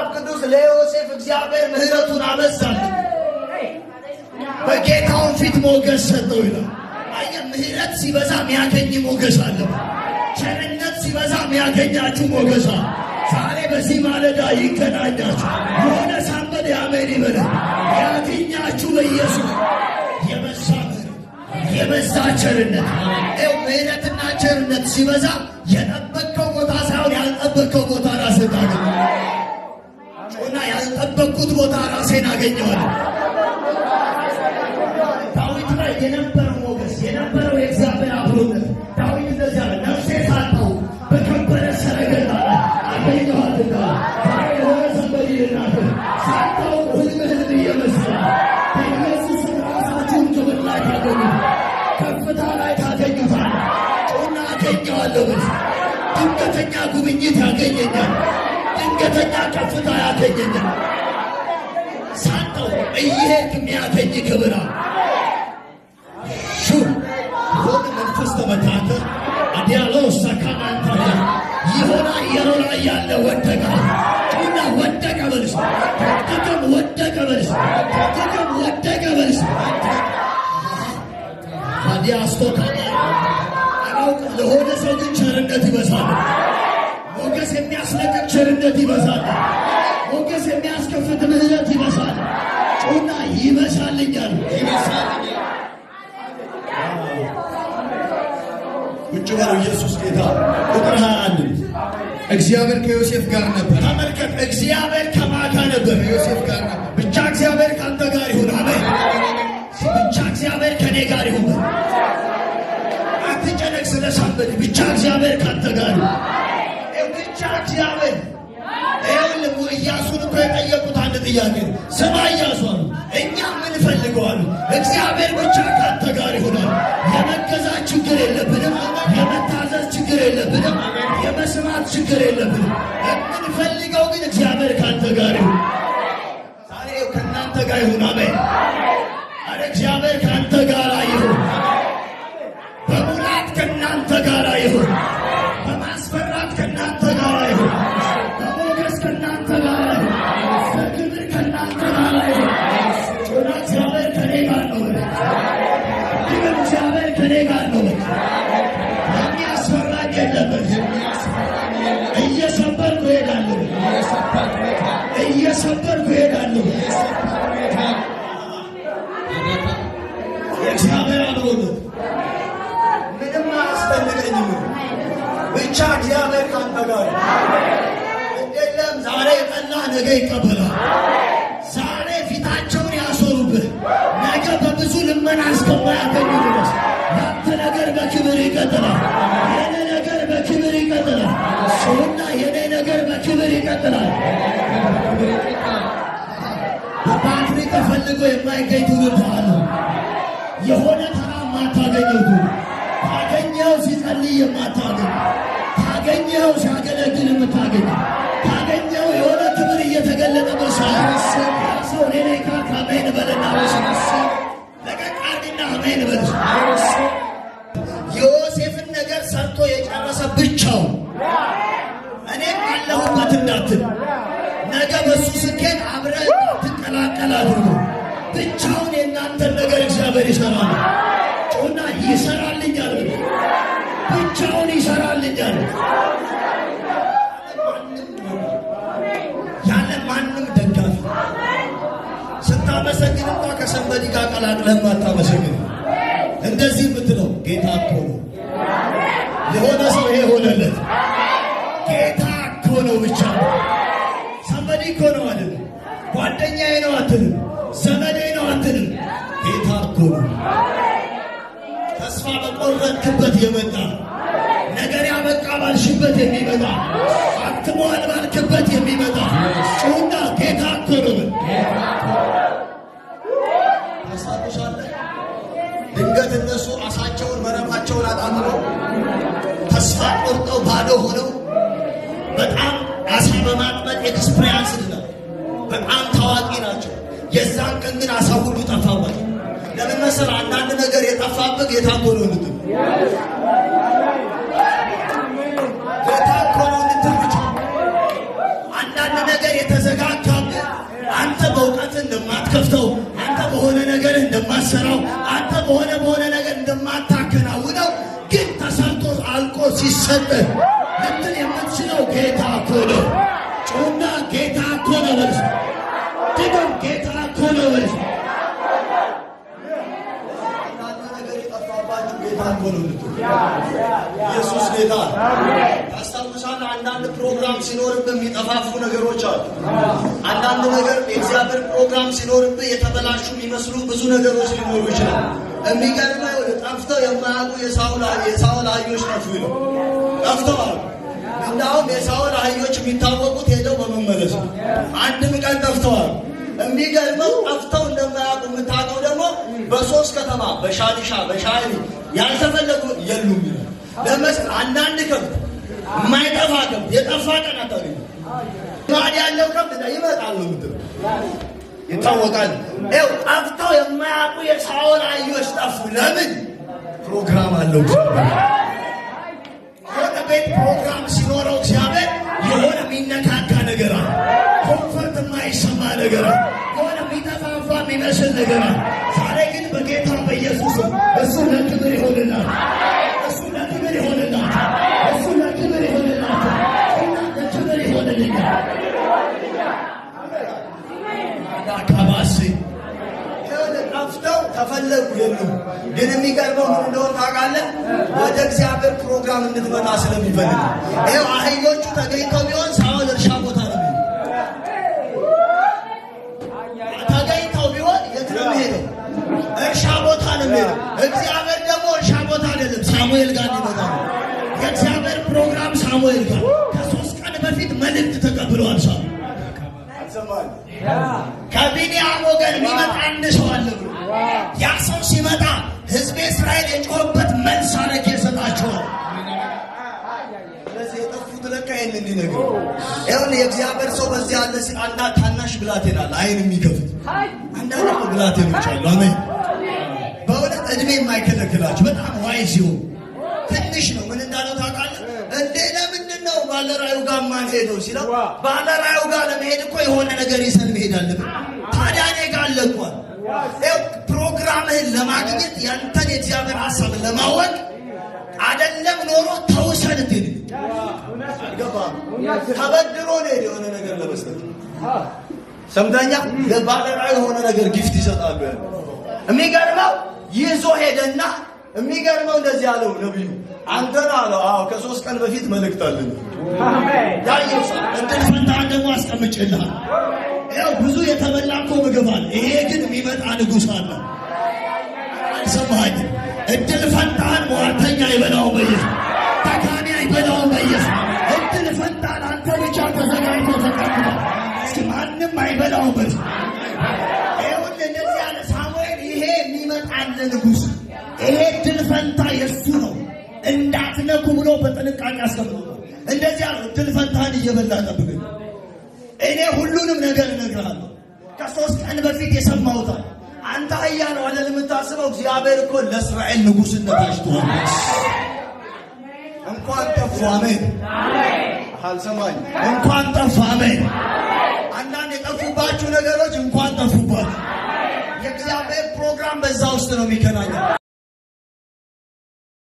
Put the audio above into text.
መጽሐፍ ቅዱስ ለዮሴፍ እግዚአብሔር ምሕረቱን አበዛለት፣ በጌታው ፊት ሞገስ ሰጠው ይላል። አየህ፣ ምሕረት ሲበዛ የሚያገኝ ሞገስ አለ። ቸርነት ሲበዛ የሚያገኛችሁ ሞገስ አለ። ዛሬ በዚህ ማለዳ ይገናኛችሁ። የሆነ ሳምበል አሜን ይበል። ያገኛችሁ በኢየሱስ የበዛ የበዛ ቸርነት። ምሕረትና ቸርነት ሲበዛ የጠበቅከው ቦታ ሳይሆን ያልጠበቅከው ቦታ ራስህን ታገኛለህ። ጮና ያልጠበቅኩት ቦታ ራሴን አገኘዋለሁ። ዳዊት ላይ የነበረው ሞገስ የነበረው የእግዚአብሔር አብሮነት ዳዊት እንደዚያ ነፍሴ ሳታው በከበረ ሰረገላ አገኘኋትና ዛሬ የሆነ ሰንበዲ ልናገር ሳታው ህልምህን እየመሰለ በኢየሱስ ራሳችሁን ክብር ላይ ታገኙ፣ ከፍታ ላይ ታገኙታል። ጮና አገኘዋለሁ። ድንገተኛ ጉብኝት ያገኘኛል። ድንገተኛ ከፍታ ያገኘኛል። ሳታው እየሄድክ የሚያገኝ ክብር ሆነ መንፈስ ተመታተ አዲያለው ሰካማንታ ይሆና የሮላ ያለ ወደቀ ጩና ወደቀ በልስ ተከም ወደቀ በልስ ተከም ወደቀ በልስ አዲያስቶካ አውቅ ለሆነ ሰው ግን ቸርነት ይበዛል። ሞገስ የሚያስለቅቅ ቸርነት ይበዛል። ሞገስ የሚያስከፍት ምሕረት ይበዛል። ጩና ይበዛልኛል፣ ይበዛልኛል። ቁጭ በሉ። ኢየሱስ ጌታ። ቁጥር 21 እግዚአብሔር ከዮሴፍ ጋር ነበር። ተመልከት፣ እግዚአብሔር ከማን ጋር ነበር? ዮሴፍ ጋር ነበር። ብቻ እግዚአብሔር ካንተ ጋር ይሁን። አሜን። ብቻ እግዚአብሔር ከኔ ጋር ይሁን። አትጨነቅ ስለ ሳምበል። ብቻ እግዚአብሔር ካንተ ጋር ይሁን። ብቻ እግዚአብሔር ኢያሱን እኮ የጠየቁት አንድ ጥያቄ ስማ ኢያሱ አሉ፣ እኛ ምን ፈልገዋል? እግዚአብሔር ብቻ ካንተ ጋር ይሆናል። የመገዛት ችግር የለብንም። የመታዘዝ ችግር የለብንም። የመስማት ችግር የለብንም። የምንፈልገው ግን እግዚአብሔር ካንተ ጋር ይሁን። ዛሬ ከእናንተ ጋር ይሁን። አሜን። አረ እግዚአብሔር ካንተ ጋር ይሁን። በሙላት ከእናንተ ጋር ይሁን። በማስፈራት ከእናንተ ጋር ይሁን። በሞገስ ከእናንተ ጋር ይሁን። በክብር ከእናንተ ጋር ይሁን። ጮና እግዚአብሔር ከኔ ጋር ነው። እግዚአብሔር ከኔ ጋር ነው። የሚያስፈራኝ የለበት። እየሰበርኩ እሄዳለሁ። እየሰበርኩ እሄዳለሁ። የእግዚአብሔር አብሮነት ምንም አያስፈልገኝም። ብቻ እግዚአብሔር ካንተ ጋር የለም። ዛሬ ጠላ ነገ ይቀበላል። ዛሬ ፊታቸውን ያሶሩብህ ነገ በብዙ ልመና እስከማያገኙ ድረስ ያንተ ነገር በክብር ይቀጥላል። የኔ ነገር በክብር ይቀጥላል። ሰውና የኔ ነገር በክብር ይቀጥላል። በባትሪ ተፈልጎ የማይገኝ ትውልድ አለ። የሆነ ተራ የማታገኘው ትውልድ ታገኘው ሲጸልይ የማታገኝ ታገኘው ሲያገለግል የምታገኝ ታገኘው የሆነ ክብር እየተገለጠ በሳሰብ ሰው ሌላ ካሜን በለና ለቀቃርግና አሜን በል። የዮሴፍን ነገር ሰርቶ የጨረሰ ብቻው እኔም አለሁበት እንዳትል ነገ በሱ ስኬት አብረህ ትቀላቀል አድርጎ ብቻውን የእናንተን ነገር እግዚአብሔር ይሰራል። ጮና ይሰራልኛል። ብቻውን ይሰራልኛል። ያለ ማንም ደጋፊ ስታመሰግን እንኳ ከሰንበዲ ጋር ቀላቅለህ አታመሰግን። እንደዚህ የምትለው ጌታ እኮ ነው። የሆነ ሰው ይሄ ሆነለት። ጌታ እኮ ነው ብቻ። ሰንበዲ እኮ ነው አትልም። ጓደኛዬ ነው አትልም። ዘመዴ ነው አትልም። ጌታ እኮ ነው። ተስፋ በቆረጥክበት የመጣ ነገር ያበቃ ባልሽበት የሚመጣ አትሟል ባልክበት የሚመጣ ጩና ጌታ እኮ ነው። ታስታውሳለህ? ድንገት እነሱ አሳቸውን መረባቸውን አጣምረው ተስፋ ቆርጠው ባዶ ሆነው በጣም አሳ በማጥመድ ኤክስፕሪያንስ ነው። በጣም ታዋቂ ናቸው። የዛን ቀን ግን አሳ ሁሉ ጠፋባቸው። ለምን መሰለህ? አንዳንድ ነገር የጠፋበት ጌታ እኮ ነው እንድትል ጌታ እኮ ነው እንድትል ብቻ። አንዳንድ ነገር የተዘጋጋብህ አንተ በእውቀት እንደማትከፍተው፣ አንተ በሆነ ነገር እንደማትሰራው፣ አንተ በሆነ ነገር እንደማታከናውነው ግን ተሰርቶ አልቆ ሲሰጥህ ልትል የምትችለው ጌታ እኮ ነው። ጩና ጌታ እኮ ነው በልስ። ድገም ጌታ እኮ ነው በልስ። ኢየሱስ ጌታ። ታስታውሳለህ? አንዳንድ ፕሮግራም ሲኖርብህ የሚጠፋፉ ነገሮች አሉ። አንዳንድ ነገር የእግዚአብሔር ፕሮግራም ሲኖርብህ የተበላሹ የሚመስሉ ብዙ ነገሮች ሊኖሩ ይችላል። የሚገርመው ጠፍተው የማያውቁ የሳውል አህዮች ጠፉ ይለው። ጠፍተዋል። እንዳውም የሳውል አህዮች የሚታወቁት ሄደው በመመለስ ነው። አንድም ቀን ጠፍተዋል። የሚገርመው ጠፍተው እንደማያውቁ የምታውቀው ደግሞ በሶስት ከተማ በሻሊሻ በሻሊ ያልተፈለጉ የሉም ይላል። ለመስል አንዳንድ ከብት የማይጠፋ ከብት የጠፋ ቀን አታገኙ። ማድ ያለው ከብት ይመጣል ነው ምትል ይታወቃል። ይኸው ጠፍተው የማያውቁ የሳውል አህዮች ጠፉ። ለምን? ፕሮግራም አለው። የሆነ ቤት ፕሮግራም ሲኖረው እግዚአብሔር የሆነ የሚነካካ ነገር አለ። ኮንፈርት የማይሰማ ነገር አለ። የሆነ የሚጠፋፋ የሚመስል ነገር አለ። ዛሬ ግን በጌታ በኢየሱስ እሱ ለክብር ይሆንላል። እሱ ለክብር ይሆንላል። እሱ ለክብር ይሆንላል። ለክብር ይሆንልኛል። አካባሲ ጠፍተው ተፈለጉ የሉም። ግን የሚቀርበው ምን እንደሆነ ታውቃለህ? ወደ እግዚአብሔር ፕሮግራም እንድትመጣ ስለሚፈልግ። ይኸው አህዮቹ ተገኝተው ቢሆን ሳውል እርሻ ቦታ ነው ተገኝተው ቢሆን የት ነው የሚሄደው? እርሻ ቦታ ነው የሚሄደው። እግዚአብሔር ደግሞ እርሻ ቦታ አይደለም፣ ሳሙኤል ጋር ሊመጣ ነው። የእግዚአብሔር ፕሮግራም ሳሙኤል ጋር ከ3 ቀን በፊት መልእክት ተቀብለዋል። ከቢንያም ወገን የሚመጣ አንድ ሰው አለ ብሎ ያ ሰው ሲመጣ ሕዝቤ እስራኤል የጮኸበት መልስ አረግ ይሰጣቸዋል። ስለዚህ የጠፉት ለካ ይህን እንዲነግር ይሁን። የእግዚአብሔር ሰው በዚህ ያለ ሲል አንዳንድ ታናሽ ብላቴና አለ አይን የሚከፍት አንዳንድ ብላቴኖች አሉ። አሜን። በእውነት እድሜ የማይከለክላቸው በጣም ዋይ ሲሆን ትንሽ ነው። ምን እንዳለው ታውቃለህ? እንዴ ለምንድን ነው ባለራዩ ጋር ማን ሄደው ሲለው፣ ባለራዩ ጋር ለመሄድ እኮ የሆነ ነገር ይዘን መሄድ አለብን። ታዲያ እኔ ጋር አለኳል። ፕሮግራምህን ለማግኘት ያንተን የእግዚአብሔር ሀሳብ ለማወቅ አይደለም ኖሮ ተውሰን ትሄድ ገባ ተበድሮ ነው የሆነ ነገር ለመስጠት ሰምተኛ ለባለራዩ የሆነ ነገር ጊፍት ይሰጣሉ። የሚገርመው ይዞ ሄደና የሚገርመው እንደዚህ አለው ነብዩ። አንተና አለው አዎ ከ3 ቀን በፊት መልእክት አለኝ። አሜን። ያየውሳ እንትን ፈንታን ደግሞ አስቀምጬልሃል። ያው ብዙ የተበላ እኮ ምግብ አለ። ይሄ ግን የሚመጣ ንጉሥ አለ። አልሰማኸኝም? እድል ፈንታን ሟርተኛ ይበላው በኢየሱስ፣ ተካኒ ይበላው በኢየሱስ። እድል ፈንታን አንተ ብቻ ተዘጋጅቶ ተቀምጠ እስኪ ማንም አይበላው በኢየሱስ። ይሁን እንደዚህ ያለ ሳሙኤል ይሄ የሚመጣል ንጉሥ ይሄ እድል ፈንታ የሱ ነው እንዳትነኩ ብሎ በጥንቃቄ አስቀምጦ እንደዚህ ያለው እድል ፈንታን እየበላ ጠብቀኝ። እኔ ሁሉንም ነገር እነግርሃለሁ። ከ3 ቀን በፊት የሰማሁት አንተ አህያ ነው አይደል የምታስበው? እግዚአብሔር እኮ ለእስራኤል ንጉሥነት አጭቷል። እንኳን ጠፉ። አሜን። አልሰማኝ? እንኳን ጠፉ። አሜን። አንዳንድ የጠፉባችሁ ነገሮች እንኳን ጠፉባችሁ። የእግዚአብሔር ፕሮግራም በዛ ውስጥ ነው የሚከናኘው።